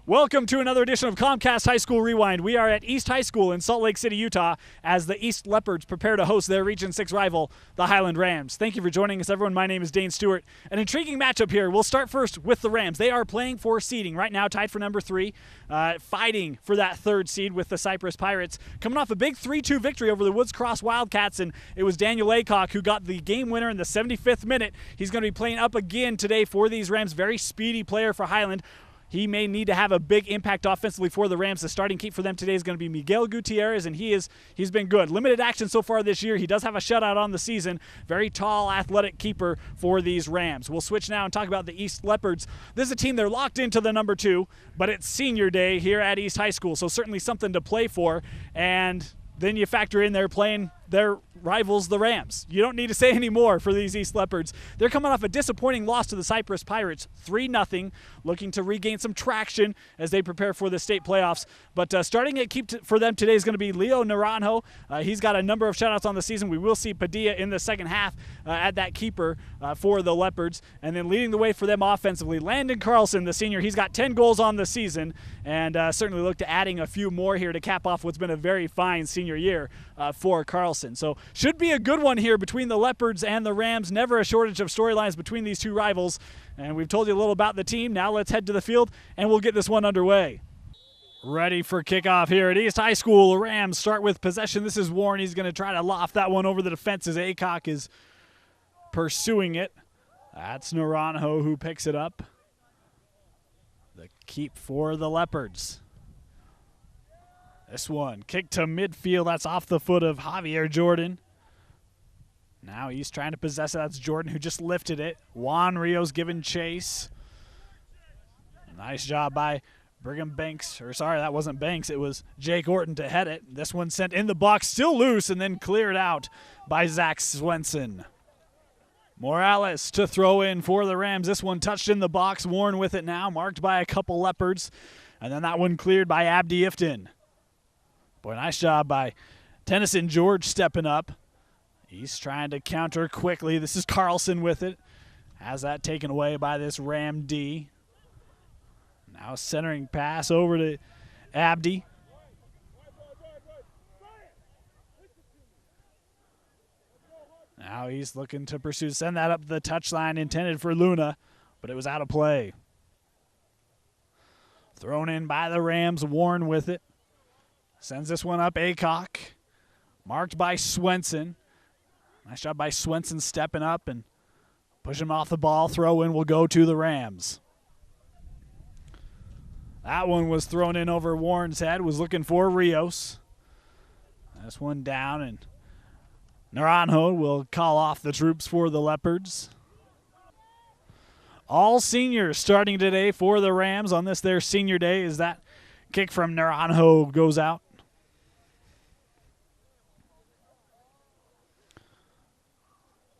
Welcome to another edition of Comcast High School Rewind. We are at East High School in Salt Lake City, Utah, as the East Leopards prepare to host their Region 6 rival, the Highland Rams. Thank you for joining us, everyone. My name is Dane Stewart. An intriguing matchup here. We'll start first with the Rams. They are playing for seeding right now, tied for number 3, fighting for that third seed with the Cypress Pirates, coming off a big 3-2 victory over the Woods Cross Wildcats, and it was Daniel Aycock who got the game winner in the 75th minute. He's going to be playing up again today for these Rams. Very speedy player for Highland. He may need to have a big impact offensively for the Rams. The starting keep for them today is going to be Miguel Gutierrez, and he's been good. Limited action so far this year. He does have a shutout on the season. Very tall, athletic keeper for these Rams. We'll switch now and talk about the East Leopards. This is a team, they're locked into the number 2, but it's senior day here at East High School, so certainly something to play for. And then you factor in they're playing their rivals, the Rams. You don't need to say any more for these East Leopards. They're coming off a disappointing loss to the Cypress Pirates, 3-0, looking to regain some traction as they prepare for the state playoffs. But starting at keep for them today is going to be Leo Naranjo. He's got a number of shutouts on the season. We will see Padilla in the second half at that keeper for the Leopards. And then leading the way for them offensively, Landon Carlson, the senior. He's got 10 goals on the season, and certainly look to adding a few more here to cap off what's been a very fine senior year for Carlson. So should be a good one here between the Leopards and the Rams. Never a shortage of storylines between these two rivals. And we've told you a little about the team. Now let's head to the field and we'll get this one underway. Ready for kickoff here at East High School. The Rams start with possession. This is Warren. He's going to try to loft that one over the defense as Aycock is pursuing it. That's Naranjo who picks it up. The keep for the Leopards. This one, kick to midfield. That's off the foot of Javier Jordan. Now he's trying to possess it. That's Jordan who just lifted it. Juan Rios giving chase. Nice job by Brigham Banks. Or sorry, that wasn't Banks. It was Jake Orton to head it. This one sent in the box, still loose, and then cleared out by Zach Swenson. Morales to throw in for the Rams. This one touched in the box. Warren with it now, marked by a couple Leopards. And then that one cleared by Abdi Ifton. Boy, nice job by Tennyson George stepping up. He's trying to counter quickly. This is Carlson with it. Has that taken away by this Ram D. Now centering pass over to Abdi. Now he's looking to pursue, send that up the touchline intended for Luna, but it was out of play. Thrown in by the Rams, Warren with it. Sends this one up, Aycock. Marked by Swenson. Nice job by Swenson stepping up and pushing him off the ball. Throw in will go to the Rams. That one was thrown in over Warren's head. Was looking for Rios. This one down, and Naranjo will call off the troops for the Leopards. All seniors starting today for the Rams on this their senior day as that kick from Naranjo goes out.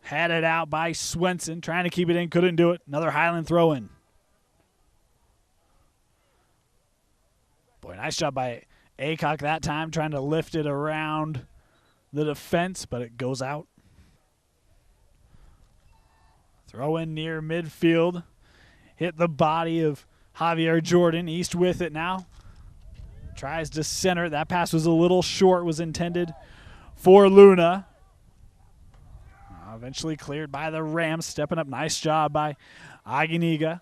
Headed out by Swenson, trying to keep it in, couldn't do it. Another Highland throw-in. Boy, nice job by Aycock that time, trying to lift it around the defense, but it goes out. Throw in near midfield. Hit the body of Javier Jordan. East with it now. Tries to center. That pass was a little short, was intended for Luna. Eventually cleared by the Rams, stepping up. Nice job by Aguiniga.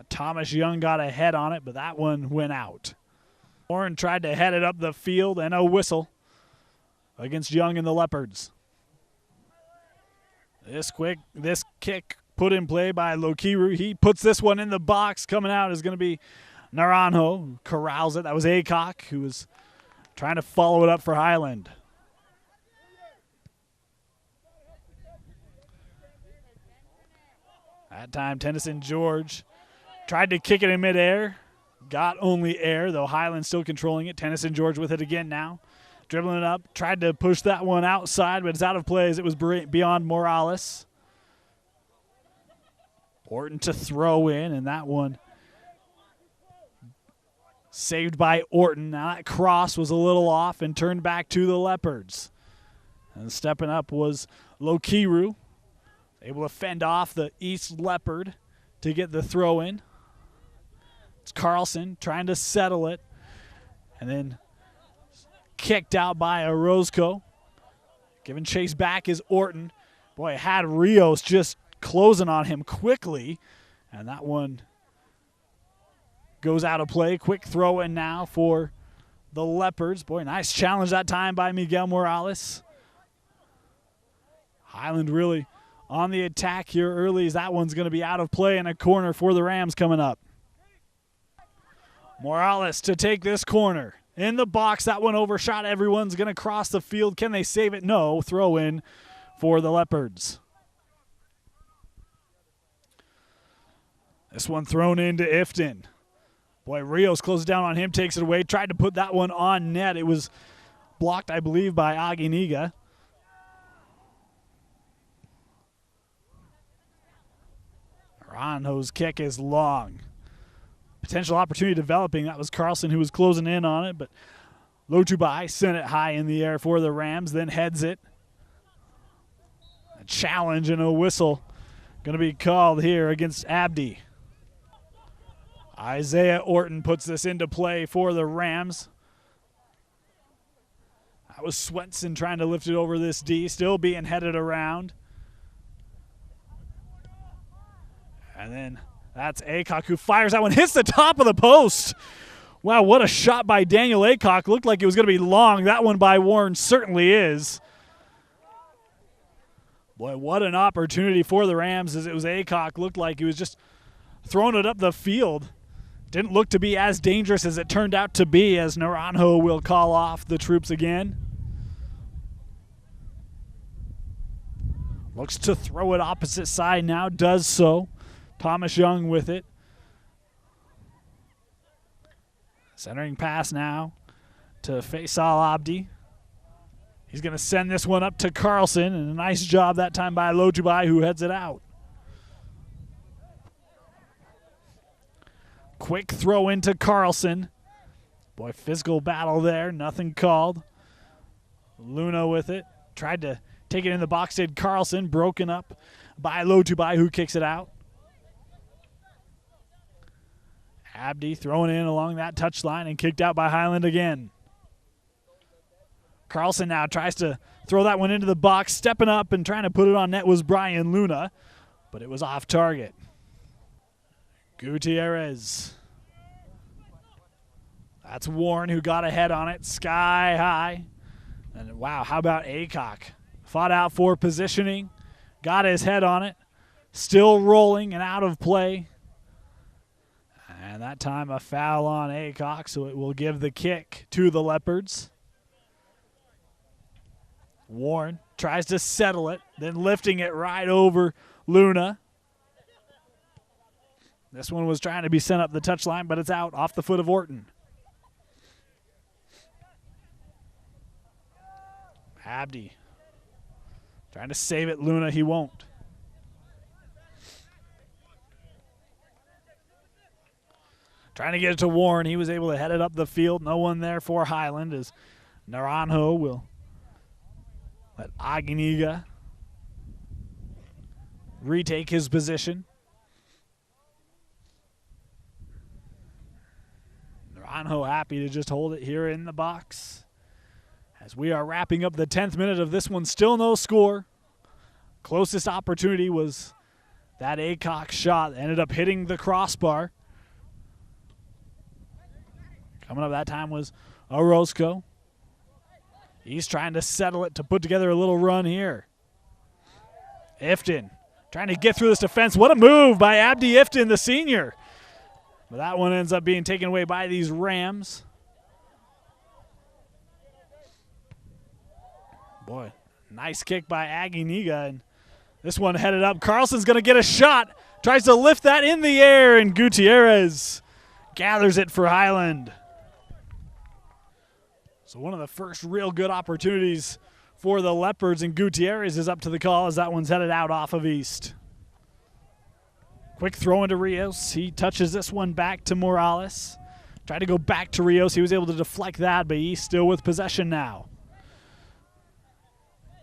Thomas Young got a head on it, but that one went out. Warren tried to head it up the field, and a whistle against Young and the Leopards. This kick put in play by Lokiru. He puts this one in the box. Coming out is going to be Naranjo, who corrals it. That was Aycock, who was trying to follow it up for Highland. That time, Tennyson George tried to kick it in midair. Got only air, though Highland still controlling it. Tennyson George with it again now. Dribbling it up. Tried to push that one outside, but it's out of play as it was beyond Morales. Orton to throw in, and that one saved by Orton. Now that cross was a little off and turned back to the Leopards. And stepping up was Lokiru. Able to fend off the East Leopard. to get the throw in. It's Carlson trying to settle it. And then kicked out by Orozco. Giving chase back is Orton. Boy, had Rios just closing on him quickly. And that one goes out of play. Quick throw in now for the Leopards. Boy, nice challenge that time by Miguel Morales. Highland really on the attack here early as that one's going to be out of play in a corner for the Rams coming up. Morales to take this corner. In the box, that one overshot. Everyone's going to cross the field. Can they save it? No. Throw in for the Leopards. This one thrown into Ifton. Boy, Rios closes down on him, takes it away. Tried to put that one on net. It was blocked, I believe, by Aginiga. Naranjo's kick is long. Potential opportunity developing. That was Carlson who was closing in on it, but Lotubai sent it high in the air for the Rams, then heads it. A challenge and a whistle going to be called here against Abdi. Isaiah Orton puts this into play for the Rams. That was Swenson trying to lift it over this D, still being headed around. And then that's Aycock who fires that one, hits the top of the post. Wow, what a shot by Daniel Aycock. Looked like it was going to be long. That one by Warren certainly is. Boy, what an opportunity for the Rams as it was Aycock. Looked like he was just throwing it up the field. Didn't look to be as dangerous as it turned out to be, as Naranjo will call off the troops again. Looks to throw it opposite side now, does so. Thomas Young with it. Centering pass now to Faisal Abdi. He's going to send this one up to Carlson, and a nice job that time by Lotubai, who heads it out. Quick throw into Carlson. Boy, physical battle there, nothing called. Luna with it. Tried to take it in the box, did Carlson, broken up by Lotubai, who kicks it out. Abdi throwing in along that touchline and kicked out by Highland again. Carlson now tries to throw that one into the box. Stepping up and trying to put it on net was Brian Luna, but it was off target. Gutierrez. That's Warren who got ahead on it, sky high. And wow, how about Aycock? Fought out for positioning, got his head on it, still rolling and out of play. And that time a foul on Aycock, so it will give the kick to the Leopards. Warren tries to settle it, then lifting it right over Luna. This one was trying to be sent up the touchline, but it's out off the foot of Orton. Abdi trying to save it. Luna, he won't. Trying to get it to Warren. He was able to head it up the field. No one there for Highland as Naranjo will let Aginiga retake his position. Naranjo happy to just hold it here in the box. As we are wrapping up the 10th minute of this one, still no score. Closest opportunity was that Aycock shot that ended up hitting the crossbar. Coming up that time was Orozco. He's trying to settle it to put together a little run here. Ifton trying to get through this defense. What a move by Abdi Ifton, the senior. But that one ends up being taken away by these Rams. Boy, nice kick by Aginiga. And this one headed up. Carlson's going to get a shot. Tries to lift that in the air, and Gutierrez gathers it for Highland. So one of the first real good opportunities for the Leopards, and Gutierrez is up to the call as that one's headed out off of East. Quick throw into Rios. He touches this one back to Morales. Tried to go back to Rios. He was able to deflect that, but he's still with possession now.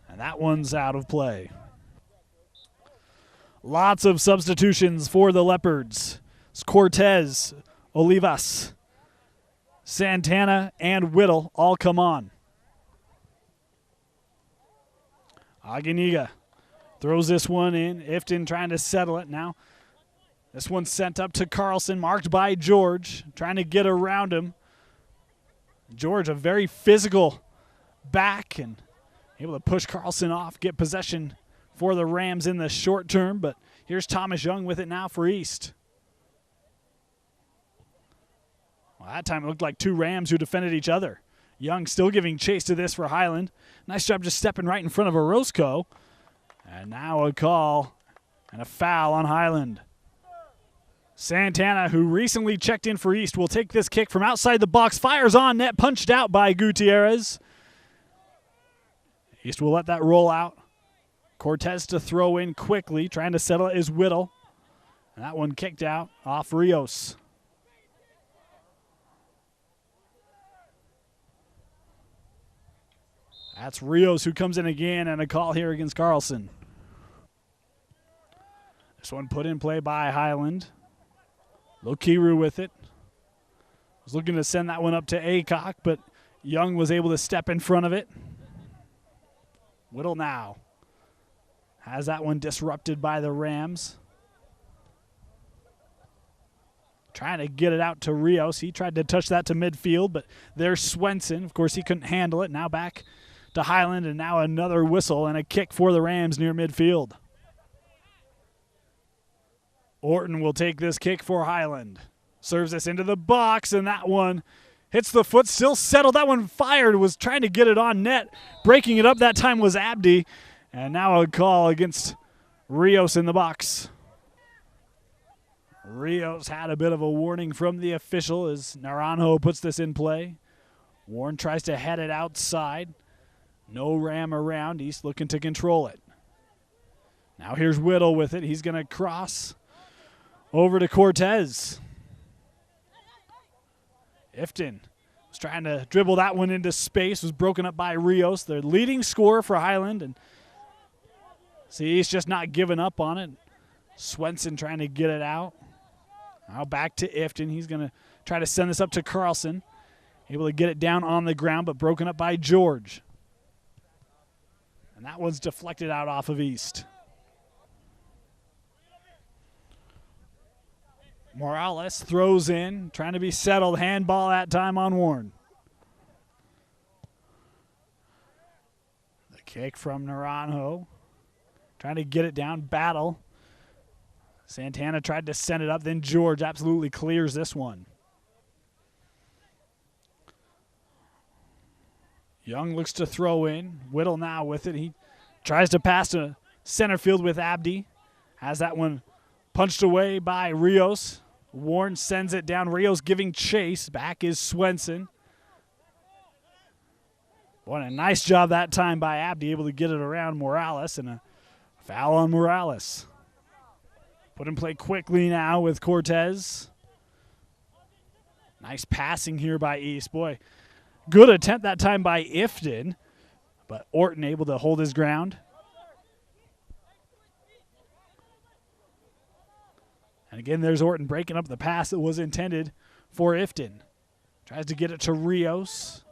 And that one's out of play. Lots of substitutions for the Leopards. It's Cortez, Olivas, Santana, and Whittle all come on. Aganiga throws this one in. Ifton trying to settle it now. This one's sent up to Carlson, marked by George, trying to get around him. George, a very physical back, and able to push Carlson off, get possession for the Rams in the short term, but here's Thomas Young with it now for East. Well, that time it looked like two Rams who defended each other. Young still giving chase to this for Highland. Nice job just stepping right in front of Orozco. And now a call and a foul on Highland. Santana, who recently checked in for East, will take this kick from outside the box. Fires on net, punched out by Gutierrez. East will let that roll out. Cortez to throw in quickly, trying to settle it is Whittle. And that one kicked out off Rios. That's Rios who comes in again, and a call here against Carlson. This one put in play by Highland. Lokiru with it. Was looking to send that one up to Aycock, but Young was able to step in front of it. Whittle now has that one disrupted by the Rams. Trying to get it out to Rios. He tried to touch that to midfield, but there's Swenson. Of course, he couldn't handle it. Now back to Highland, and now another whistle and a kick for the Rams near midfield. Orton will take this kick for Highland. Serves this into the box, and that one hits the foot, still settled. That one fired, was trying to get it on net. Breaking it up that time was Abdi. And now a call against Rios in the box. Rios had a bit of a warning from the official as Naranjo puts this in play. Warren tries to head it outside. No Ram around. East looking to control it. Now here's Whittle with it. He's going to cross over to Cortez. Ifton was trying to dribble that one into space. Was broken up by Rios, the leading scorer for Highland. And see, he's just not giving up on it. Swenson trying to get it out. Now back to Ifton. He's going to try to send this up to Carlson. Able to get it down on the ground, but broken up by George. And that one's deflected out off of East. Morales throws in, trying to be settled. Handball that time on Warren. The kick from Naranjo. Trying to get it down, battle. Santana tried to send it up, then George absolutely clears this one. Young looks to throw in. Whittle now with it. He tries to pass to center field with Abdi. Has that one punched away by Rios. Warren sends it down. Rios giving chase. Back is Swenson. What a nice job that time by Abdi, able to get it around Morales, and a foul on Morales. Put in play quickly now with Cortez. Nice passing here by East. Boy, good attempt that time by Ifton, but Orton able to hold his ground. And again, there's Orton breaking up the pass that was intended for Ifton. Tries to get it to Rios.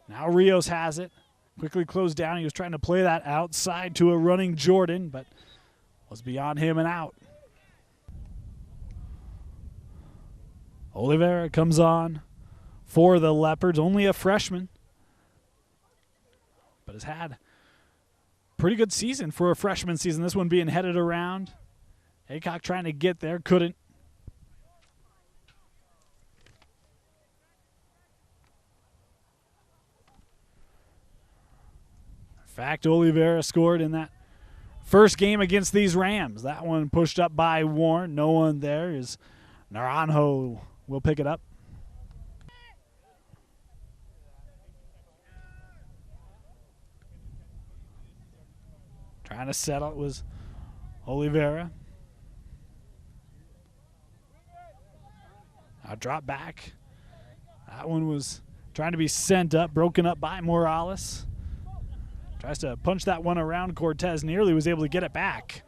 Now Rios has it. Quickly closed down. He was trying to play that outside to a running Jordan, but was beyond him and out. Oliveira comes on for the Leopards. Only a freshman, but has had a pretty good season for a freshman season. This one being headed around. Aycock trying to get there, couldn't. In fact, Oliveira scored in that first game against these Rams. That one pushed up by Warren. No one there. Is Naranjo will pick it up. Trying to settle it was Oliveira. Now drop back. That one was trying to be sent up, broken up by Morales. Tries to punch that one around Cortez. Nearly was able to get it back.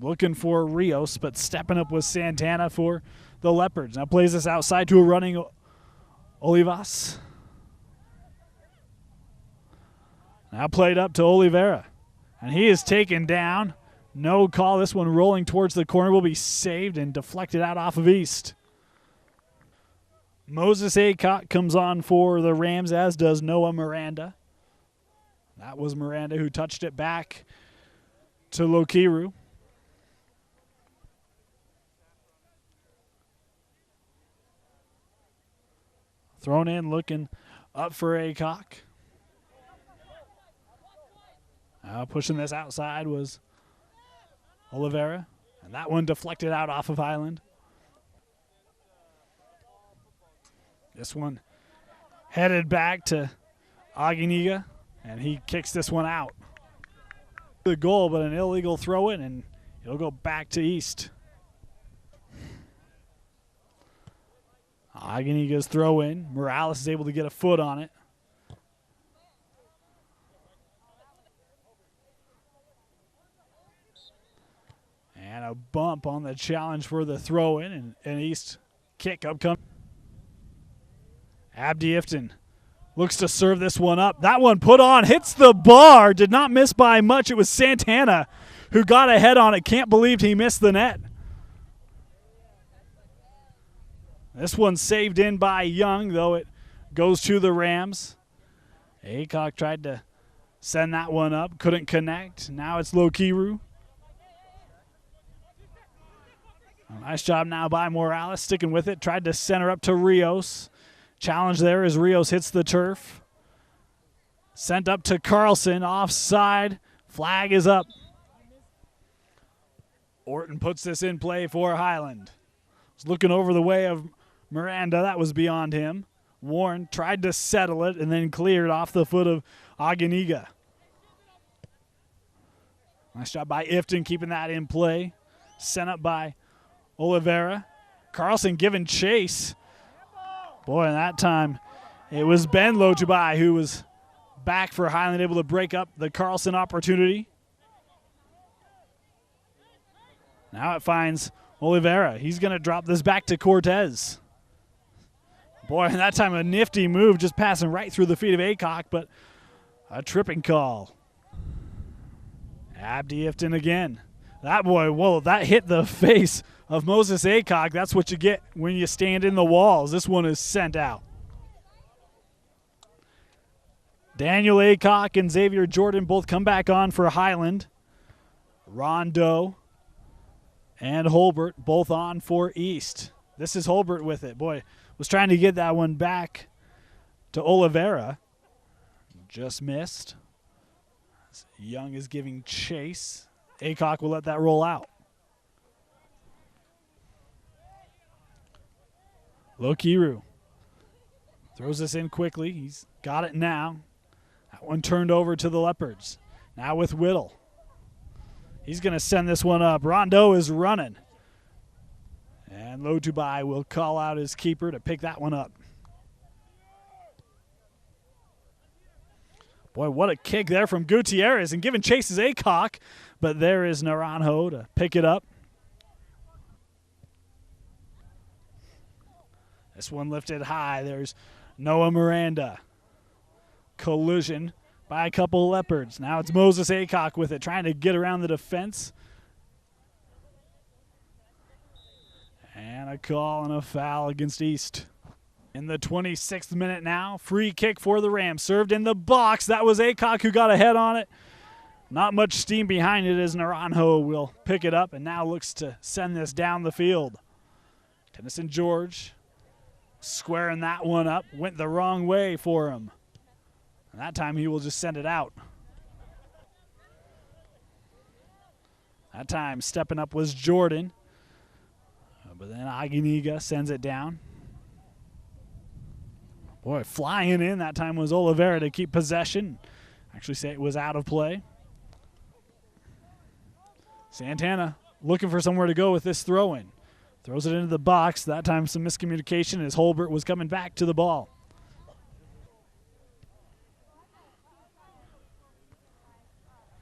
looking for Rios, but stepping up with Santana for the Leopards. Now plays this outside to a running Olivas. Now played up to Oliveira. And he is taken down. No call. This one rolling towards the corner will be saved and deflected out off of East. Moses Aycock comes on for the Rams, as does Noah Miranda. That was Miranda who touched it back to Lokiru. Thrown in, looking up for Aycock. Pushing this outside was Oliveira. And that one deflected out off of Highland. This one headed back to Aginiga, and he kicks this one out. The goal, but an illegal throw in, and it'll go back to East. Aginiga's throw in. Morales is able to get a foot on it. And a bump on the challenge for the throw in, and an East kick upcoming. Abdi Ifton looks to serve this one up. That one put on, hits the bar, did not miss by much. It was Santana who got ahead on it. Can't believe he missed the net. This one saved in by Young, though it goes to the Rams. Aycock tried to send that one up, couldn't connect. Now it's Lokiru. Nice job now by Morales, sticking with it. Tried to center up to Rios. Challenge there as Rios hits the turf. Sent up to Carlson, offside. Flag is up. Orton puts this in play for Highland. Was looking over the way of Miranda. That was beyond him. Warren tried to settle it and then cleared off the foot of Aginiga. Nice job by Ifton keeping that in play. Sent up by Oliveira. Carlson giving chase. Boy, and that time it was Ben Lotubai who was back for Highland, able to break up the Carlson opportunity. Now it finds Oliveira. He's going to drop this back to Cortez. Boy, and that time a nifty move, just passing right through the feet of Aycock, but a tripping call. Abdi Ifton again. That boy, whoa, that hit the face of Moses Aycock. That's what you get when you stand in the walls. This one is sent out. Daniel Aycock and Xavier Jordan both come back on for Highland. Rondo and Holbert both on for East. This is Holbert with it. Boy, was trying to get that one back to Oliveira. Just missed. Young is giving chase. Aycock will let that roll out. Lokiru throws this in quickly. He's got it now. That one turned over to the Leopards. Now with Whittle. He's going to send this one up. Rondo is running. And Lotubai will call out his keeper to pick that one up. Boy, what a kick there from Gutierrez, and giving chase is Aycock, but there is Naranjo to pick it up. This one lifted high. There's Noah Miranda. Collision by a couple of Leopards. Now it's Moses Aycock with it, trying to get around the defense. And a call and a foul against East. In the 26th minute now, free kick for the Rams. Served in the box. That was Aycock who got ahead on it. Not much steam behind it as Naranjo will pick it up and now looks to send this down the field. Tennyson George squaring that one up. Went the wrong way for him. And that time he will just send it out. That time stepping up was Jordan. But then Aginiga sends it down. Boy, flying in that time was Oliveira to keep possession. Actually say it was out of play. Santana looking for somewhere to go with this throw-in. Throws it into the box. That time some miscommunication as Holbert was coming back to the ball.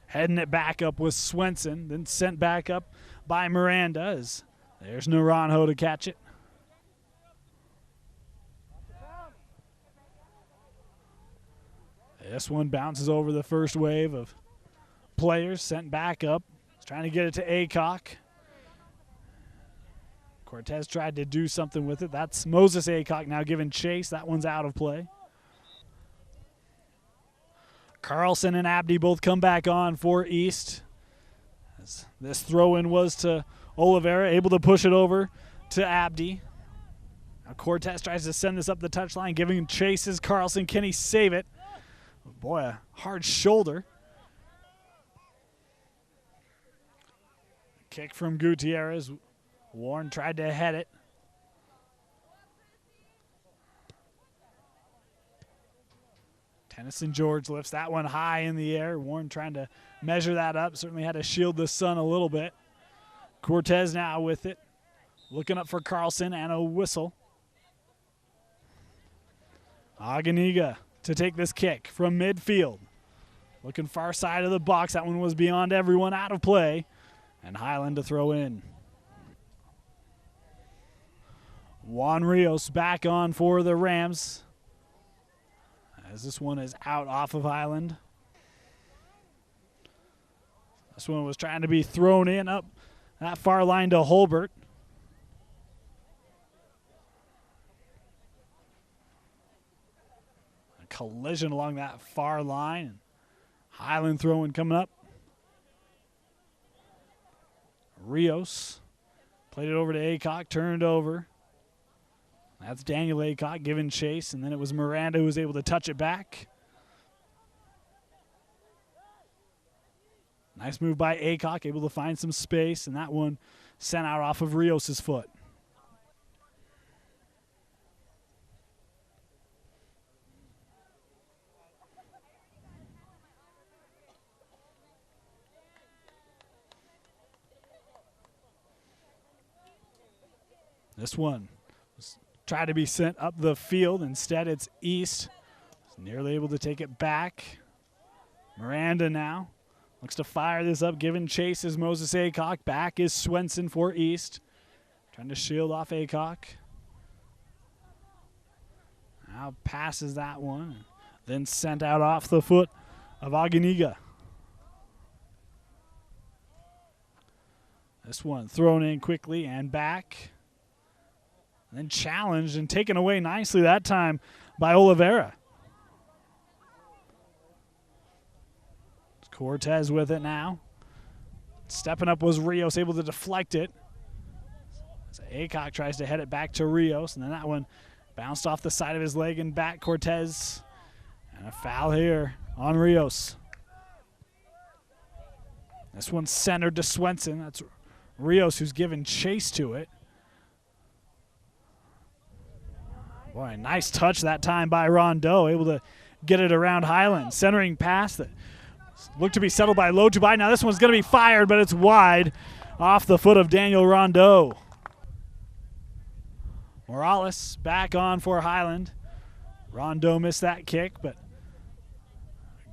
Heading it back up with Swenson, then sent back up by Miranda as there's Naranjo to catch it. This one bounces over the first wave of players, sent back up. He's trying to get it to Aycock. Cortez tried to do something with it. That's Moses Aycock now giving chase. That one's out of play. Carlson and Abdi both come back on for East. As this throw-in was to Oliveira, able to push it over to Abdi. Now Cortez tries to send this up the touchline, giving chases Carlson. Can he save it? Oh boy, a hard shoulder. Kick from Gutierrez. Warren tried to head it. Tennyson George lifts that one high in the air. Warren trying to measure that up. Certainly had to shield the sun a little bit. Cortez now with it. Looking up for Carlson and a whistle. Aganiga to take this kick from midfield. Looking far side of the box. That one was beyond everyone, out of play. And Highland to throw in. Juan Rios back on for the Rams, as this one is out off of Highland. This one was trying to be thrown in up that far line to Holbert. A collision along that far line. Highland throwing coming up. Rios played it over to Aycock, turned over. That's Daniel Aycock giving chase, and then it was Miranda who was able to touch it back. Nice move by Aycock, able to find some space, and that one sent out off of Rios' foot. This one was tried to be sent up the field. Instead, it's East. Nearly able to take it back. Miranda now looks to fire this up, giving chase is Moses Aycock. Back is Swenson for East. Trying to shield off Aycock. Now passes that one. Then sent out off the foot of Aganiga. This one thrown in quickly and back. And then challenged and taken away nicely that time by Oliveira. Cortez with it now. Stepping up was Rios, able to deflect it. So Aycock tries to head it back to Rios, and then that one bounced off the side of his leg and back. Cortez, and a foul here on Rios. This one's centered to Swenson. That's Rios who's given chase to it. Boy, nice touch that time by Rondeau, able to get it around Highland. Centering pass that looked to be settled by Lotubai. Now this one's going to be fired, but it's wide off the foot of Daniel Rondeau. Morales back on for Highland. Rondeau missed that kick, but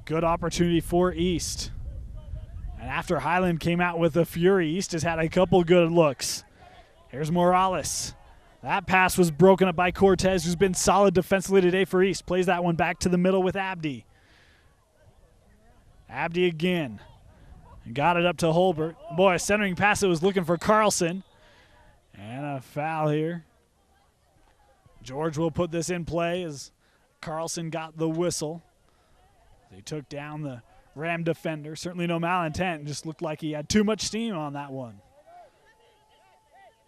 good opportunity for East. And after Highland came out with a fury, East has had a couple good looks. Here's Morales. That pass was broken up by Cortez, who's been solid defensively today for East. Plays that one back to the middle with Abdi. Abdi again. And got it up to Holbert. Boy, a centering pass that was looking for Carlson. And a foul here. George will put this in play as Carlson got the whistle. They took down the Ram defender. Certainly no malintent. Just looked like he had too much steam on that one.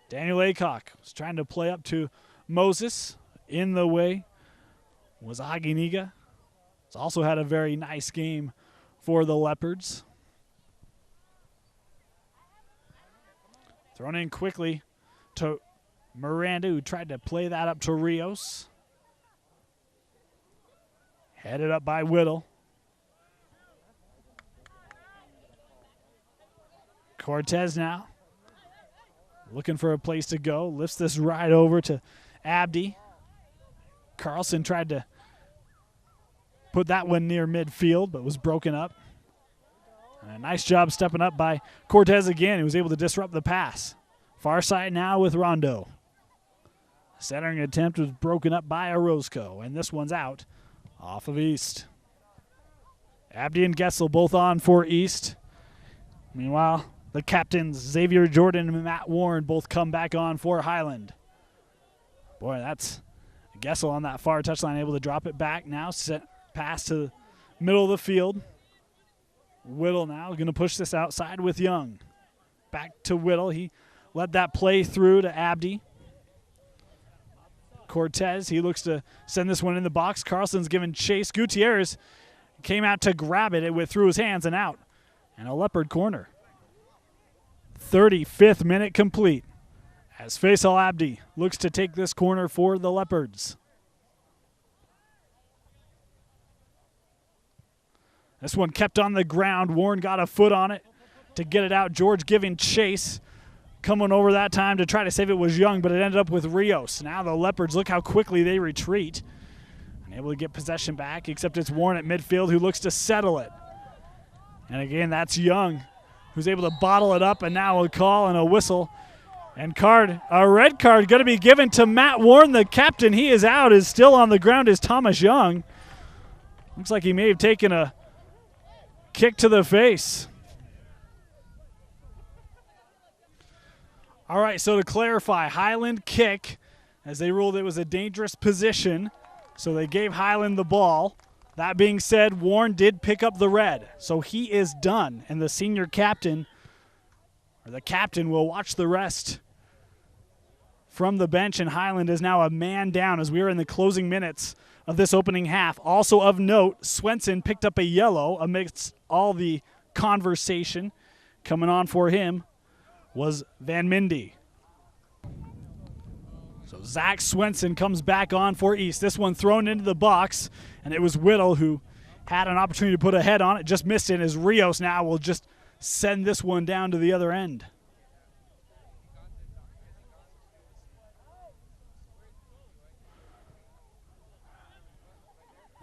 Daniel Aycock was trying to play up to Moses. In the way was Aganiga. He's also had a very nice game for the Leopards. Thrown in quickly to Miranda, who tried to play that up to Rios. Headed up by Whittle. Cortez now. Looking for a place to go. Lifts this right over to Abdi. Carlson tried to put that one near midfield, but was broken up. A nice job stepping up by Cortez again. He was able to disrupt the pass. Far side now with Rondo. Centering attempt was broken up by Orozco, and this one's out off of East. Abdi and Gessel both on for East. Meanwhile, the captains Xavier Jordan and Matt Warren both come back on for Highland. Boy, that's Gessel on that far touchline, able to drop it back now. Set pass to the middle of the field. Whittle now going to push this outside with Young. Back to Whittle. He led that play through to Abdi. Cortez, he looks to send this one in the box. Carlson's given chase. Gutierrez came out to grab it. It went through his hands and out. And a Leopard corner. 35th minute complete as Faisal Abdi looks to take this corner for the Leopards. This one kept on the ground. Warren got a foot on it to get it out. George giving chase. Coming over that time to try to save it was Young, but it ended up with Rios. Now the Leopards, look how quickly they retreat. Unable to get possession back, except it's Warren at midfield who looks to settle it. And again, that's Young, who's able to bottle it up, and now a call and a whistle. And a red card going to be given to Matt Warren, the captain. He is out. Is still on the ground is Thomas Young. Looks like he may have taken a kick to the face. All right, so to clarify, Highland kick, as they ruled it was a dangerous position, so they gave Highland the ball. That being said, Warren did pick up the red, so he is done, and the senior captain, or the captain, will watch the rest from the bench, and Highland is now a man down as we are in the closing minutes of this opening half. Also of note, Swenson picked up a yellow amidst all the conversation. Coming on for him was Van Mindy. So Zach Swenson comes back on for East. This one thrown into the box, and it was Whittle who had an opportunity to put a head on it, just missed it, as Rios now will just send this one down to the other end.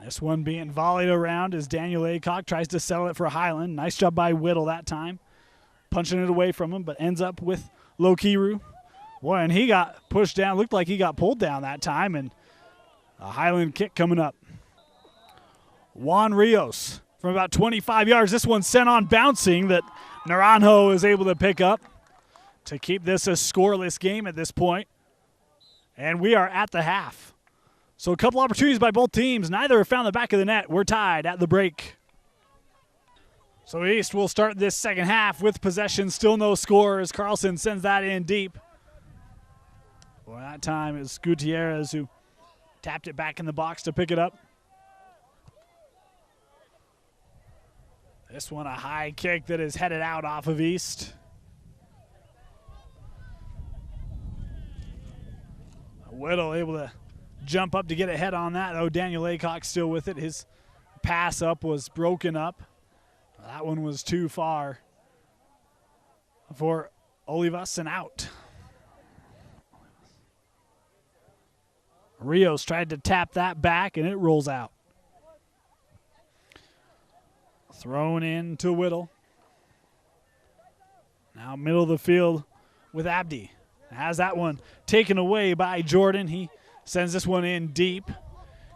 This one being volleyed around as Daniel Aycock tries to settle it for Highland. Nice job by Whittle that time, punching it away from him, but ends up with Lokiru. Boy, and he got pushed down. Looked like he got pulled down that time, and a Highland kick coming up. Juan Rios from about 25 yards. This one sent on bouncing that Naranjo is able to pick up to keep this a scoreless game at this point. And we are at the half. So a couple opportunities by both teams. Neither have found the back of the net. We're tied at the break. So East will start this second half with possession. Still no score as Carlson sends that in deep. Boy, that time is Gutierrez who tapped it back in the box to pick it up. This one a high kick that is headed out off of East. Whittle able to jump up to get a head on that, though. Daniel Aycock still with it. His pass up was broken up. That one was too far for Olivas and out. Rios tried to tap that back, and it rolls out. Thrown in to Whittle. Now middle of the field with Abdi. Has that one taken away by Jordan. He sends this one in deep.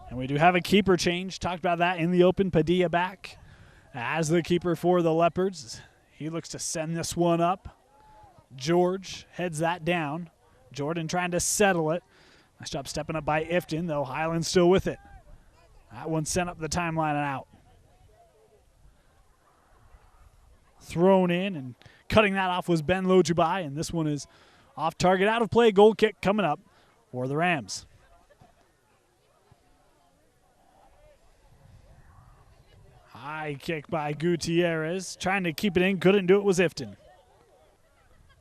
And we do have a keeper change. Talked about that in the open. Padilla back as the keeper for the Leopards. He looks to send this one up. George heads that down. Jordan trying to settle it. Nice job stepping up by Ifton, though Highland's still with it. That one sent up the timeline and out. Thrown in and cutting that off was Ben Lojubai, and this one is off target, out of play. Goal kick coming up for the Rams. High kick by Gutierrez, trying to keep it in, couldn't do it, was Ifton.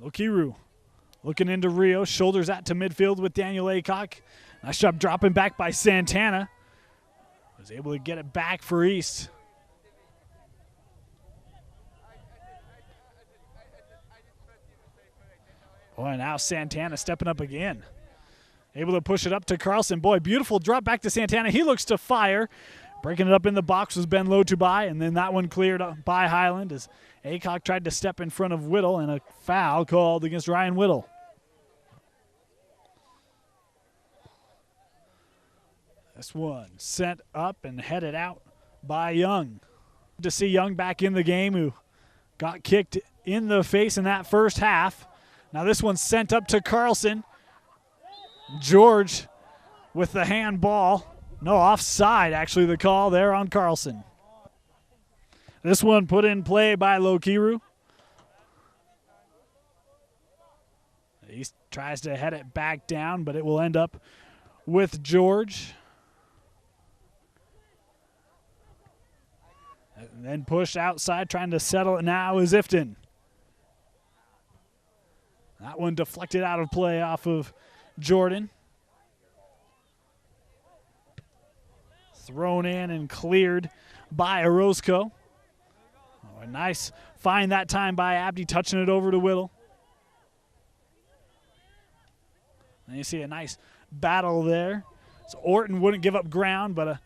Lokiru looking into Rio, shoulders that to midfield with Daniel Aycock. Nice job dropping back by Santana. Was able to get it back for East. Boy, now Santana stepping up again. Able to push it up to Carlson. Boy, beautiful drop back to Santana. He looks to fire. Breaking it up in the box was Ben Lotubai, and then that one cleared up by Highland as Aycock tried to step in front of Whittle, and a foul called against Ryan Whittle. This one sent up and headed out by Young. Good to see Young back in the game, who got kicked in the face in that first half. Now this one's sent up to Carlson. George with the handball. No, offside, actually, the call there on Carlson. This one put in play by Lokiru. He tries to head it back down, but it will end up with George. And then pushed outside, trying to settle it now is Ifton. That one deflected out of play off of Jordan. Thrown in and cleared by Orozco. Oh, a nice find that time by Abdi, touching it over to Whittle. And you see a nice battle there. So Orton wouldn't give up ground, but a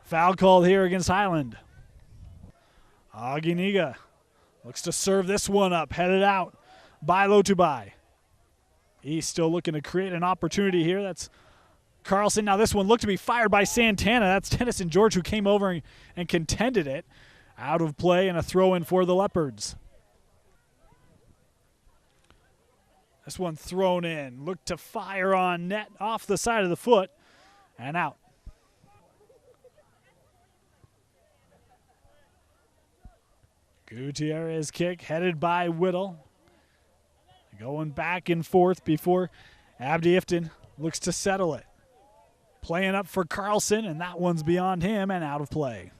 foul called here against Highland. Aginiga looks to serve this one up, headed out by Lotubai. He's still looking to create an opportunity here. That's Carlson. Now this one looked to be fired by Santana. That's Tennyson George, who came over and contended it. Out of play and a throw in for the Leopards. This one thrown in. Looked to fire on net off the side of the foot and out. Gutierrez kick headed by Whittle. Going back and forth before Abdi Ifton looks to settle it. Playing up for Carlson, and that one's beyond him and out of play.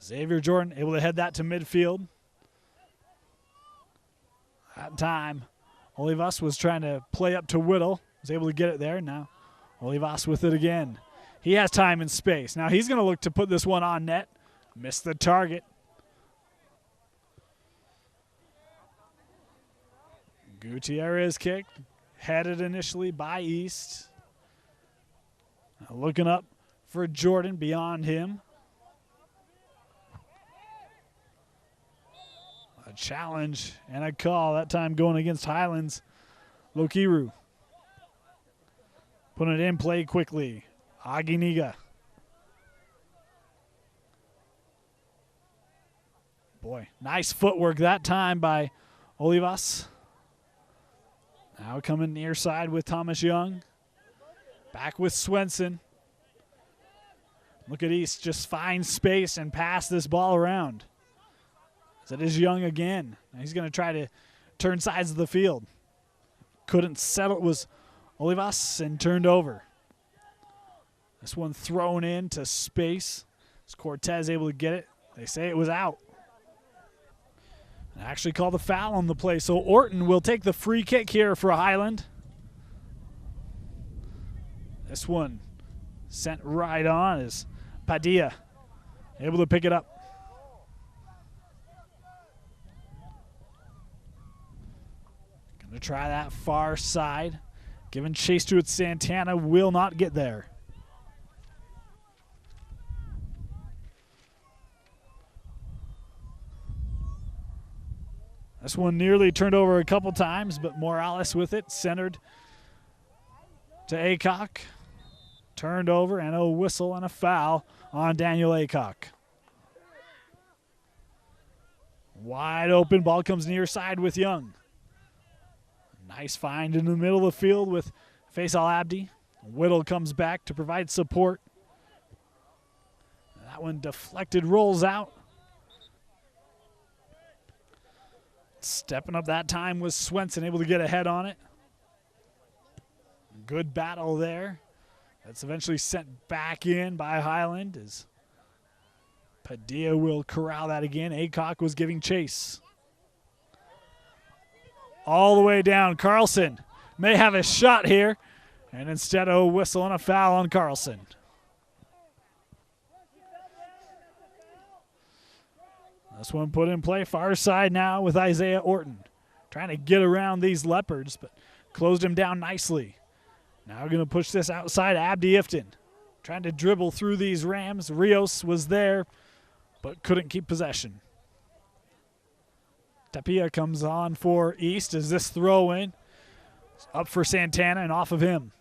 Xavier Jordan able to head that to midfield. That time, Olivas was trying to play up to Whittle. Was able to get it there. Now Olivas with it again. He has time and space. Now he's going to look to put this one on net. Missed the target. Gutierrez kick, headed initially by East. Now looking up for Jordan beyond him. A challenge and a call, that time going against Highlands. Lokiru. Putting it in play quickly. Aginiga. Boy, nice footwork that time by Olivas. Now coming near side with Thomas Young. Back with Swenson. Look at East, just find space and pass this ball around. That is Young again. Now he's going to try to turn sides of the field. Couldn't settle. It was Olivas and turned over. This one thrown into space. Is Cortez able to get it? They say it was out. And actually called the foul on the play. So Orton will take the free kick here for Highland. This one sent right on is Padilla able to pick it up. Going to try that far side. Giving chase to it, Santana will not get there. This one nearly turned over a couple times, but Morales with it, centered to Aycock. Turned over, and a whistle and a foul on Daniel Aycock. Wide open, ball comes near side with Young. Nice find in the middle of the field with Faisal Abdi. Whittle comes back to provide support. That one deflected, rolls out. Stepping up that time was Swenson, able to get ahead on it. Good battle there. That's eventually sent back in by Highland as Padilla will corral that again. Aycock was giving chase. All the way down. Carlson may have a shot here. And instead a whistle and a foul on Carlson. This one put in play far side now with Isaiah Orton. Trying to get around these Leopards, but closed him down nicely. Now going to push this outside. Abdi Ifton trying to dribble through these Rams. Rios was there, but couldn't keep possession. Tapia comes on for East as this throw in. Up for Santana and off of him.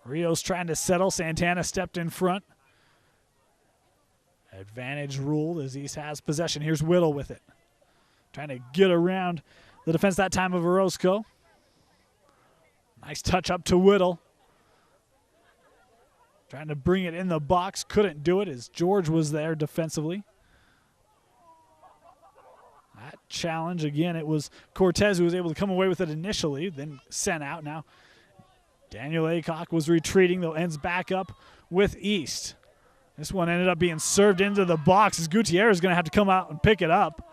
Rios trying to settle. Santana stepped in front. Advantage ruled as East has possession. Here's Whittle with it. Trying to get around the defense that time of Orozco. Nice touch up to Whittle. Trying to bring it in the box. Couldn't do it as George was there defensively. That challenge, again, it was Cortez who was able to come away with it initially, then sent out. Now Daniel Aycock was retreating, though ends back up with East. This one ended up being served into the box as Gutierrez is going to have to come out and pick it up.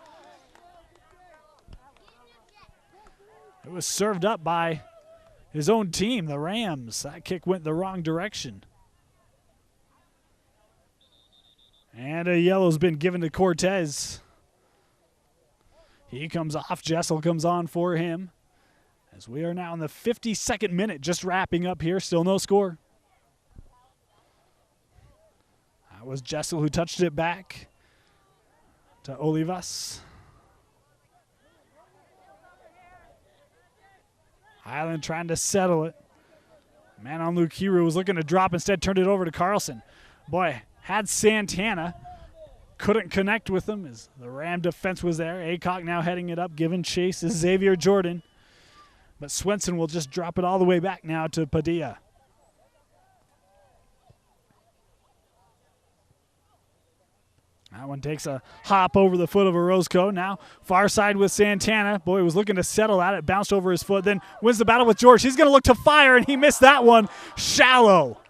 It was served up by his own team, the Rams. That kick went the wrong direction. And a yellow's been given to Cortez. He comes off. Jessel comes on for him. As we are now in the 52nd minute, just wrapping up here. Still no score. That was Jessel who touched it back to Olivas. Highland trying to settle it. Man on Lukiru was looking to drop, instead turned it over to Carlson. Boy, had Santana. Couldn't connect with him as the Ram defense was there. Aycock now heading it up, giving chase is Xavier Jordan. But Swenson will just drop it all the way back now to Padilla. That one takes a hop over the foot of Orozco. Now far side with Santana. Boy, was looking to settle at it. Bounced over his foot, then wins the battle with George. He's going to look to fire, and he missed that one. Shallow.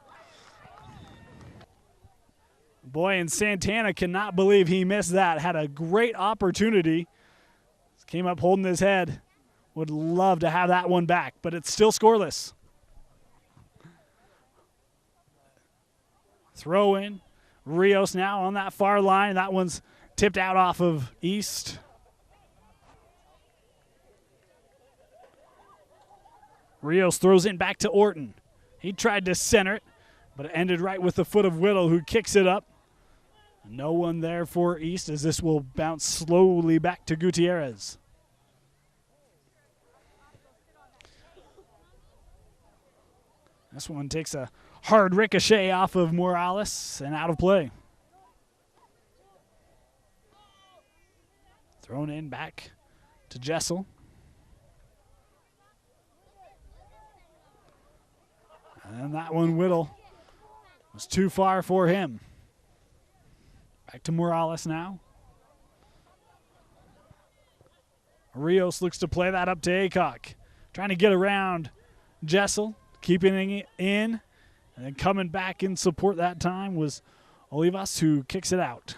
Boy, and Santana cannot believe he missed that. Had a great opportunity. Came up holding his head. Would love to have that one back, but it's still scoreless. Throw in. Rios now on that far line. That one's tipped out off of East. Rios throws it back to Orton. He tried to center it, but it ended right with the foot of Whittle, who kicks it up. No one there for East as this will bounce slowly back to Gutierrez. This one takes a hard ricochet off of Morales and out of play. Thrown in back to Jessel. And that one, Whittle, was too far for him. Back to Morales now. Rios looks to play that up to Aycock. Trying to get around Jessel. Keeping it in, and then coming back in support that time was Olivas, who kicks it out.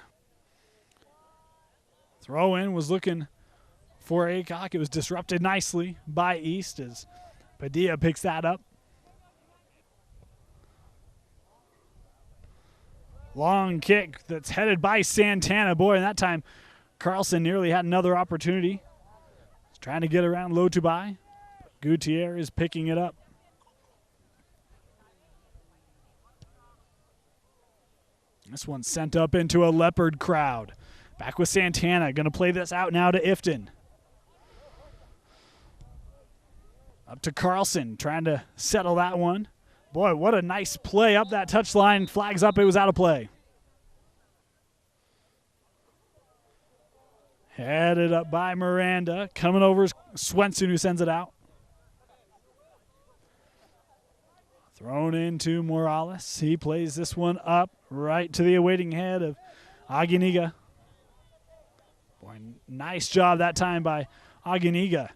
Throw in was looking for Aycock. It was disrupted nicely by East as Padilla picks that up. Long kick that's headed by Santana. Boy, and that time Carlson nearly had another opportunity. He's trying to get around Lotubai. Gutierrez picking it up. This one's sent up into a Leopard crowd. Back with Santana. Going to play this out now to Ifton. Up to Carlson. Trying to settle that one. Boy, what a nice play up that touchline. Flags up. It was out of play. Headed up by Miranda. Coming over is Swenson, who sends it out. Thrown into Morales. He plays this one up right to the awaiting head of Aguiniga. Boy, nice job that time by Aguiniga.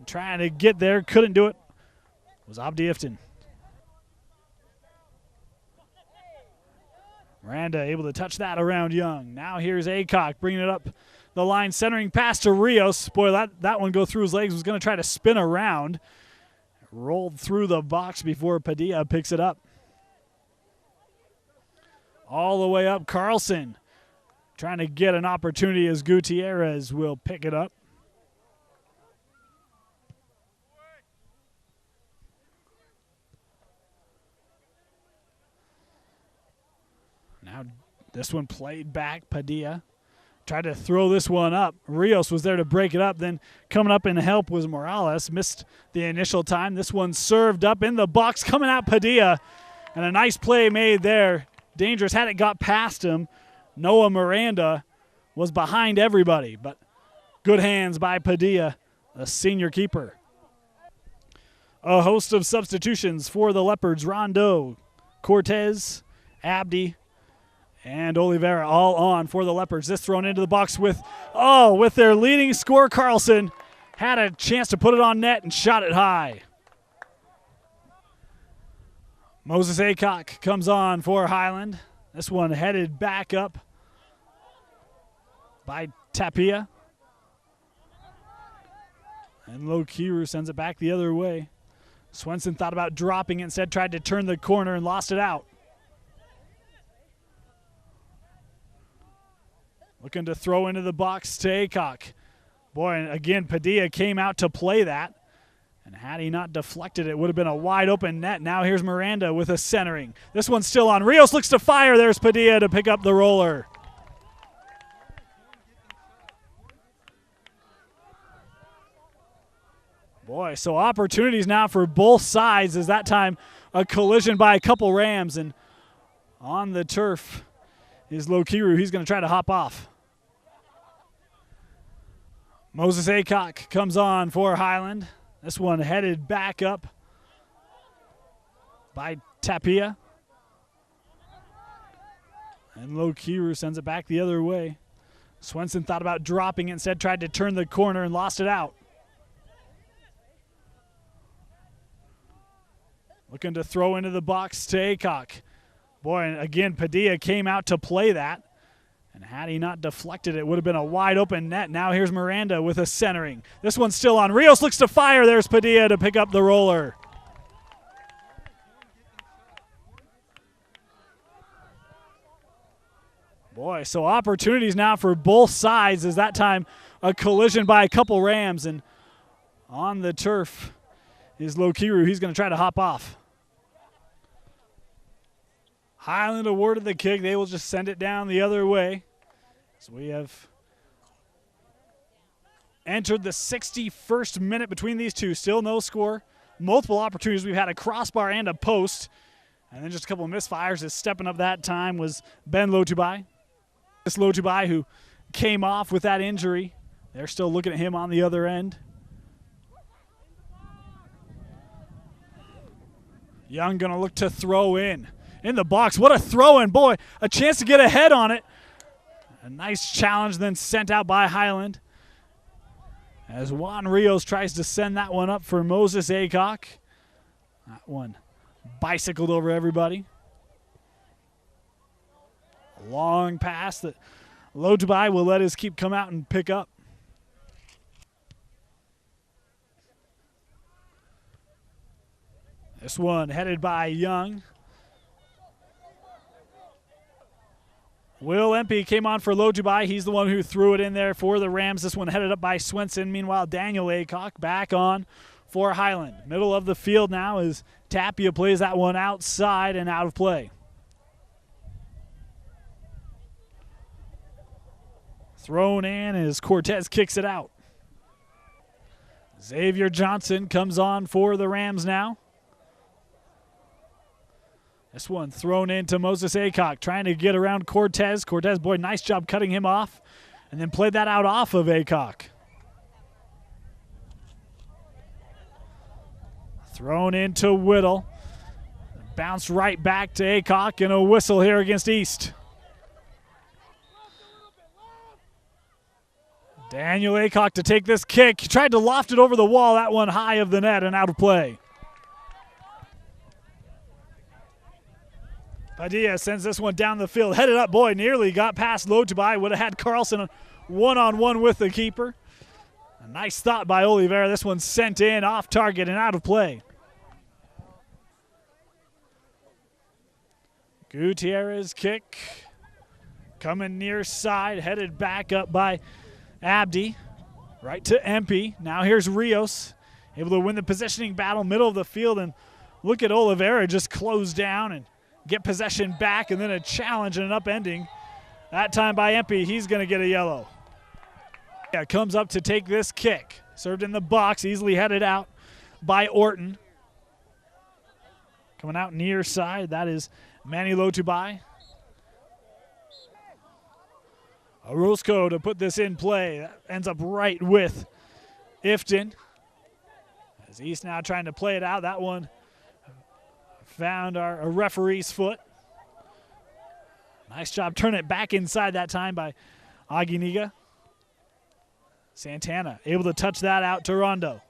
Trying to get there, couldn't do it. Was Abdi Ifton. Miranda able to touch that around Young. Now here's Aycock bringing it up the line, centering pass to Rios. Boy, that one go through his legs. Was going to try to spin around. Rolled through the box before Padilla picks it up. All the way up, Carlson trying to get an opportunity as Gutierrez will pick it up. Now this one played back. Padilla tried to throw this one up. Rios was there to break it up. Then coming up in help was Morales. Missed the initial time. This one served up in the box. Coming out Padilla. And a nice play made there. Dangerous had it got past him. Noah Miranda was behind everybody. But good hands by Padilla, a senior keeper. A host of substitutions for the Leopards. Rondo, Cortez, Abdi, and Oliveira all on for the Leopards. This thrown into the box with their leading scorer, Carlson. Had a chance to put it on net and shot it high. Moses Aycock comes on for Highland. This one headed back up by Tapia. And Lokiru sends it back the other way. Swenson thought about dropping it, instead tried to turn the corner and lost it out. Looking to throw into the box to Aycock. Boy, and again, Padilla came out to play that. And had he not deflected, it would have been a wide open net. Now here's Miranda with a centering. This one's still on. Rios looks to fire. There's Padilla to pick up the roller. Boy, so opportunities now for both sides, as that time a collision by a couple Rams. And on the turf is Lokiru. He's going to try to hop off. Moses Aycock comes on for Highland. This one headed back up by Tapia. And Lokiru sends it back the other way. Swenson thought about dropping it, instead tried to turn the corner and lost it out. Looking to throw into the box to Aycock. Boy, and again, Padilla came out to play that. And had he not deflected, it would have been a wide open net. Now here's Miranda with a centering. This one's still on. Rios looks to fire. There's Padilla to pick up the roller. Boy, so opportunities now for both sides, as that time a collision by a couple Rams. And on the turf is Lokiru. He's going to try to hop off. Highland awarded the kick. They will just send it down the other way. So we have entered the 61st minute between these two. Still no score. Multiple opportunities. We've had a crossbar and a post. And then just a couple of misfires. As stepping up that time was Ben Lotubai. This Lotubai who came off with that injury. They're still looking at him on the other end. Young going to look to throw in the box. What a throw in, boy. A chance to get ahead on it. A nice challenge then sent out by Highland. As Juan Rios tries to send that one up for Moses Aycock. That one bicycled over everybody. A long pass that Lotubai will let his keep come out and pick up. This one headed by Young. Will Empey came on for Lotubai. He's the one who threw it in there for the Rams. This one headed up by Swenson. Meanwhile, Daniel Aycock back on for Highland. Middle of the field now as Tapia plays that one outside and out of play. Thrown in as Cortez kicks it out. Xavier Johnson comes on for the Rams now. This one thrown into Moses Aycock, trying to get around Cortez. Cortez, boy, nice job cutting him off. And then played that out off of Aycock. Thrown into Whittle. Bounced right back to Aycock, and a whistle here against East. Daniel Aycock to take this kick. He tried to loft it over the wall. That one high of the net and out of play. Padilla sends this one down the field. Headed up, boy, nearly got past Lotubai. Would have had Carlson one-on-one with the keeper. A nice thought by Oliveira. This one sent in, off target, and out of play. Gutierrez kick. Coming near side, headed back up by Abdi. Right to Empey. Now here's Rios. Able to win the positioning battle, middle of the field. And look at Oliveira just close down and get possession back, and then a challenge and an upending. That time by Empey, he's going to get a yellow. Yeah, comes up to take this kick. Served in the box, easily headed out by Orton. Coming out near side, that is Manny Lotubai. Orozco to put this in play. That ends up right with Ifton. As East now trying to play it out. That one found a referee's foot. Nice job turning it back inside that time by Aginiga. Santana able to touch that out to Rondo.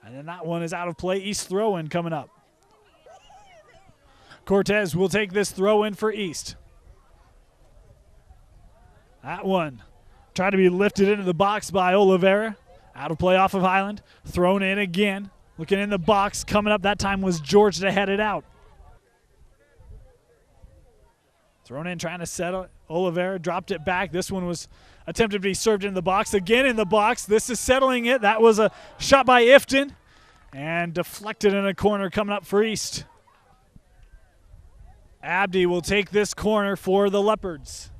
And then that one is out of play. East throw-in coming up. Cortez will take this throw-in for East. That one tried to be lifted into the box by Oliveira. Out of play off of Highland. Thrown in again. Looking in the box. Coming up that time was George to head it out. Thrown in, trying to settle. Oliveira dropped it back. This one was attempted to be served in the box. Again in the box. This is settling it. That was a shot by Ifton. And deflected in a corner coming up for East. Abdi will take this corner for the Leopards.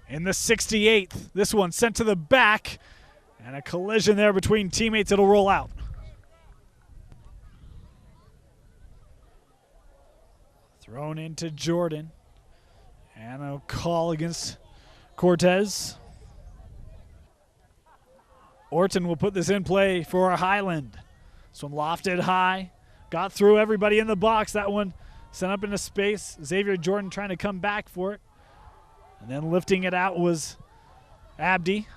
In the 68th. This one sent to the back. And a collision there between teammates. It'll roll out. Thrown into Jordan. And a call against Cortez. Orton will put this in play for Highland. This one lofted high. Got through everybody in the box. That one sent up into space. Xavier Jordan trying to come back for it. And then lifting it out was Abdi.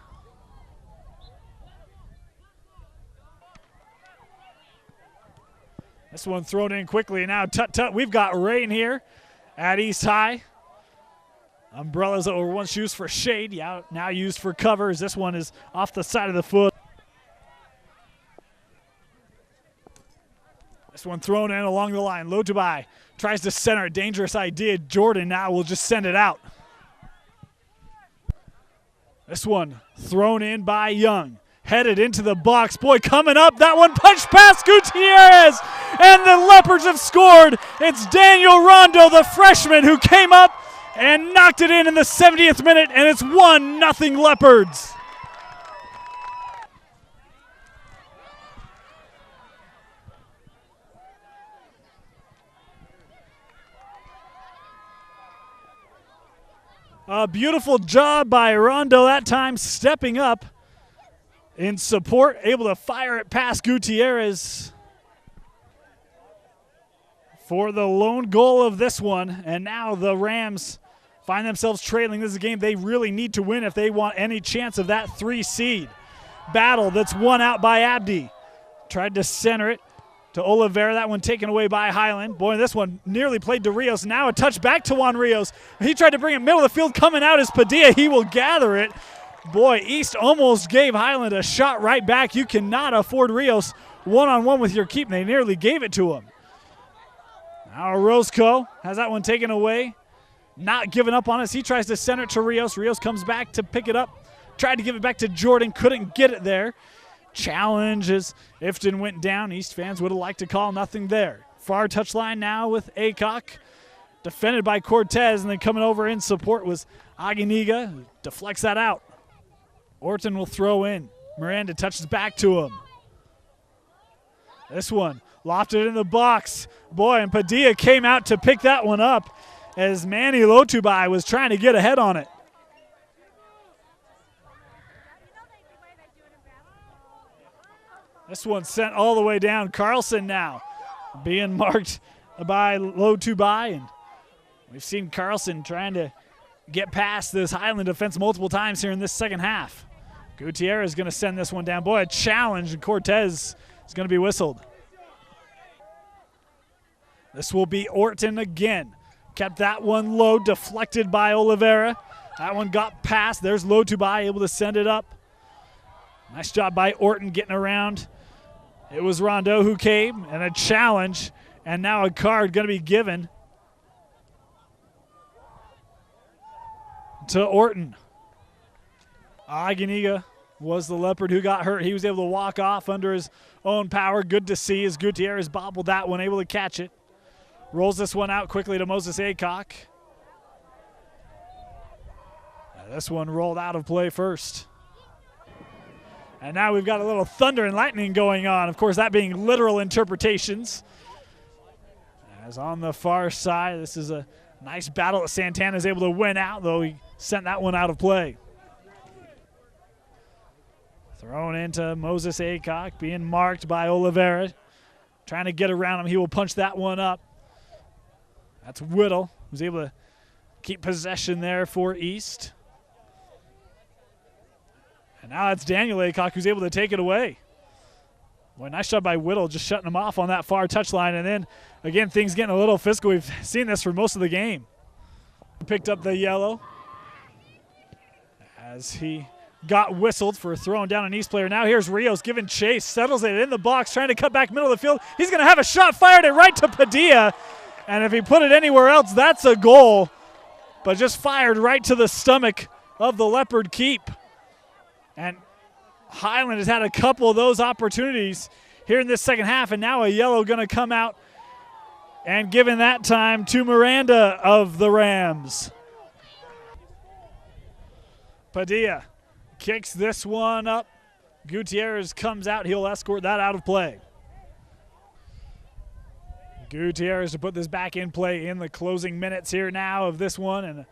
This one thrown in quickly. Now tut-tut, we've got rain here at East High. Umbrellas that were once used for shade, yeah, now used for covers. This one is off the side of the foot. This one thrown in along the line. Lotubai tries to center a dangerous idea. Jordan now will just send it out. This one thrown in by Young. Headed into the box. Boy, coming up. That one punched past Gutierrez. And the Leopards have scored. It's Daniel Rondo, the freshman, who came up and knocked it in the 70th minute. And it's 1-0 Leopards. A beautiful job by Rondo that time, stepping up in support, able to fire it past Gutierrez for the lone goal of this one. And now the Rams find themselves trailing. This is a game they really need to win if they want any chance of that 3 seed. Battle that's won out by Abdi. Tried to center it to Oliveira. That one taken away by Highland. Boy, this one nearly played to Rios. Now a touch back to Juan Rios. He tried to bring it middle of the field. Coming out is Padilla. He will gather it. Boy, East almost gave Highland a shot right back. You cannot afford Rios one-on-one with your keep. They nearly gave it to him. Now Orozco has that one taken away. Not giving up on us. He tries to center it to Rios. Rios comes back to pick it up. Tried to give it back to Jordan. Couldn't get it there. Challenge as Ifton went down. East fans would have liked to call, nothing there. Far touchline now with Aycock. Defended by Cortez, and then coming over in support was Aginiga, who deflects that out. Orton will throw in. Miranda touches back to him. This one lofted in the box. Boy, and Padilla came out to pick that one up as Manny Lotubai was trying to get ahead on it. This one sent all the way down. Carlson now being marked by Lotubai, and we've seen Carlson trying to get past this Highland defense multiple times here in this second half. Gutierrez is going to send this one down. Boy, a challenge, and Cortez is going to be whistled. This will be Orton again. Kept that one low, deflected by Oliveira. That one got past. There's Lotubai able to send it up. Nice job by Orton getting around. It was Rondo who came, and a challenge, and now a card going to be given to Orton. Aginiga was the Leopard who got hurt. He was able to walk off under his own power. Good to see as Gutierrez bobbled that one, able to catch it. rolls this one out quickly to Moses Aycock. This one rolled out of play first. And now we've got a little thunder and lightning going on. Of course, that being literal interpretations. As on the far side, this is a nice battle that Santana is able to win out, though he sent that one out of play. Thrown into Moses Aycock, being marked by Oliveira. Trying to get around him. He will punch that one up. That's Whittle, who's able to keep possession there for East. And now it's Daniel Aycock who's able to take it away. Boy, nice job by Whittle, just shutting him off on that far touchline. And then, again, things getting a little physical. We've seen this for most of the game. Picked up the yellow as he got whistled for throwing down an East player. Now here's Rios giving chase, settles it in the box, trying to cut back middle of the field. He's going to have a shot, fired it right to Padilla. And if he put it anywhere else, that's a goal. But just fired right to the stomach of the Leopard keep. And Highland has had a couple of those opportunities here in this second half, and now a yellow going to come out and given that time to Miranda of the Rams. Padilla kicks this one up. Gutierrez comes out. He'll escort that out of play. Gutierrez to put this back in play in the closing minutes here now of this one, and a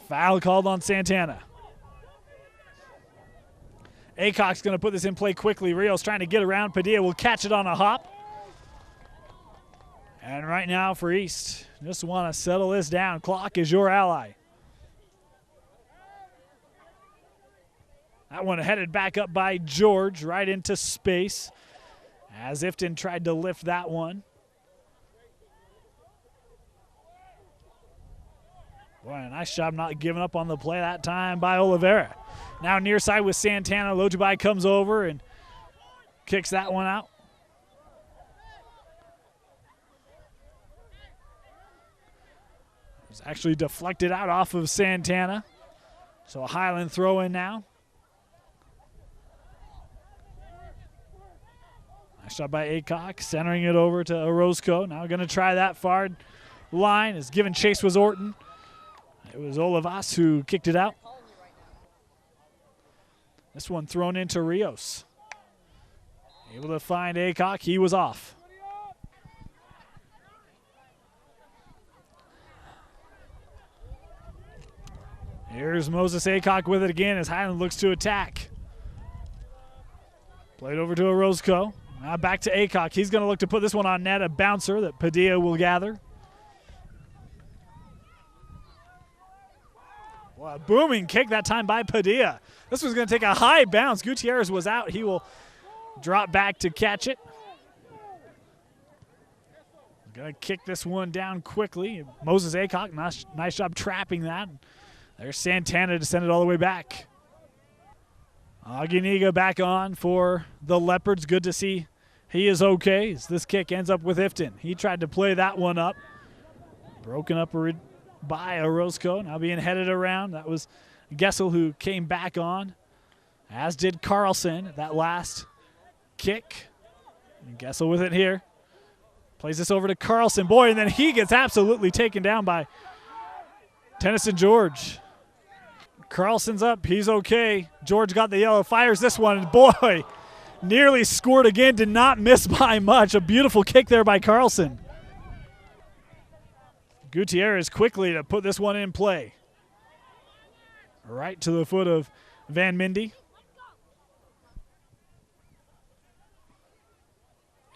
foul called on Santana. Aycock's going to put this in play quickly. Rios trying to get around. Padilla will catch it on a hop. And right now for East, just want to settle this down. Clock is your ally. That one headed back up by George, right into space, as Ifton tried to lift that one. Boy, a nice job not giving up on the play that time by Oliveira. Now near side with Santana. Lotubai comes over and kicks that one out. It was actually deflected out off of Santana. So a Highland throw in now. Nice shot by Aycock, centering it over to Orozco. Now going to try that far line. As given chase was Orton. It was Olivas who kicked it out. This one thrown into Rios. Able to find Aycock. He was off. Here's Moses Aycock with it again as Highland looks to attack. Played over to Orozco. Now back to Aycock. He's going to look to put this one on net. A bouncer that Padilla will gather. Well, a booming kick that time by Padilla. This was going to take a high bounce. Gutierrez was out. He will drop back to catch it. Going to kick this one down quickly. Moses Aycock, nice job trapping that. There's Santana to send it all the way back. Aguiniga back on for the Leopards. Good to see he is okay as this kick ends up with Ifton. He tried to play that one up. Broken up by Orozco, now being headed around. That was Gessel who came back on, as did Carlson at that last kick. And Gessel with it here. Plays this over to Carlson. Boy, and then he gets absolutely taken down by Tennyson George. Carlson's up. He's okay. George got the yellow. Fires this one. And boy, nearly scored again. Did not miss by much. A beautiful kick there by Carlson. Gutierrez quickly to put this one in play. Right to the foot of Van Mindy.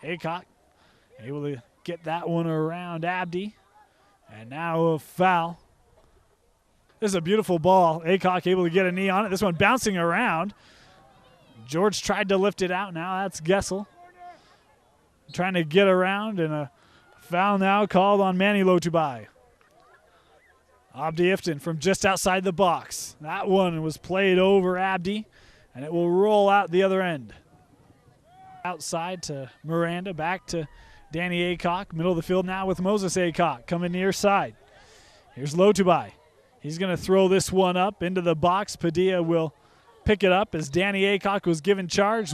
Aycock able to get that one around Abdi. And now a foul. This is a beautiful ball. Aycock able to get a knee on it. This one bouncing around. George tried to lift it out. Now that's Gessel. Trying to get around, and a foul now called on Manny Lotubai. Abdi Ifton from just outside the box. That one was played over Abdi, and it will roll out the other end. Outside to Miranda, back to Danny Aycock. Middle of the field now with Moses Aycock coming near side. Here's Lotubai. He's going to throw this one up into the box. Padilla will pick it up as Danny Aycock was given charge.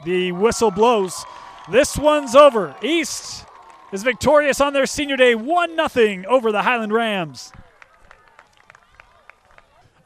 The whistle blows. This one's over. East is victorious on their senior day 1-0 over the Highland Rams.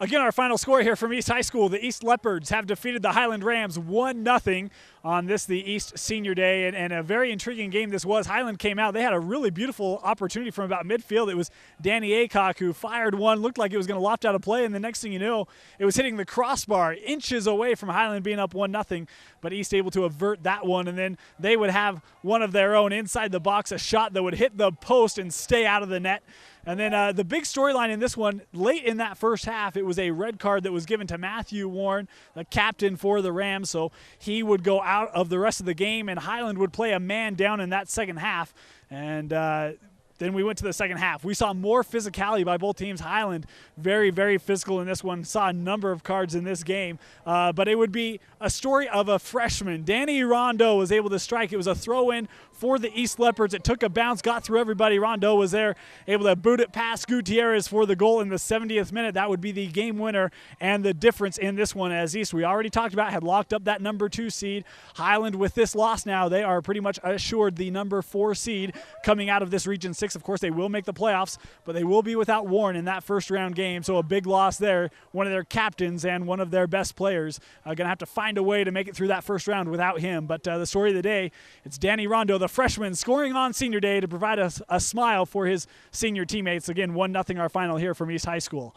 Again, our final score here from East High School. The East Leopards have defeated the Highland Rams 1-0 on the East Senior Day, and a very intriguing game this was. Highland came out. They had a really beautiful opportunity from about midfield. It was Danny Aycock who fired one, looked like it was going to loft out a play, and the next thing you know, it was hitting the crossbar inches away from Highland being up 1-0, but East able to avert that one, and then they would have one of their own inside the box, a shot that would hit the post and stay out of the net. And then the big storyline in this one, late in that first half, it was a red card that was given to Matthew Warren, the captain for the Rams, so he would go out of the rest of the game, and Highland would play a man down in that second half. And then we went to the second half. We saw more physicality by both teams. Highland very, very physical in this one. Saw a number of cards in this game. But it would be a story of a freshman. Danny Rondeau was able to strike. It was a throw-in for the East Leopards. It took a bounce, got through everybody. Rondeau was there, able to boot it past Gutierrez for the goal in the 70th minute. That would be the game winner and the difference in this one, as East, we already talked about, had locked up that number 2 seed. Highland, with this loss now, they are pretty much assured the number 4 seed coming out of this Region 6. Of course, they will make the playoffs, but they will be without Warren in that first round game, so a big loss there. One of their captains and one of their best players are going to have to find a way to make it through that first round without him. But the story of the day, it's Danny Rondeau, the freshman, scoring on senior day to provide us a smile for his senior teammates. Again, 1-0 our final here from East High School.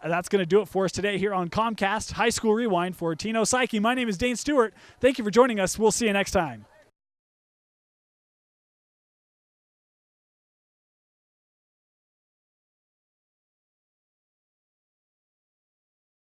That's going to do it for us today here on Comcast High School Rewind. For Tino Psyche, my name is Dane Stewart. Thank you for joining us. We'll see you next time.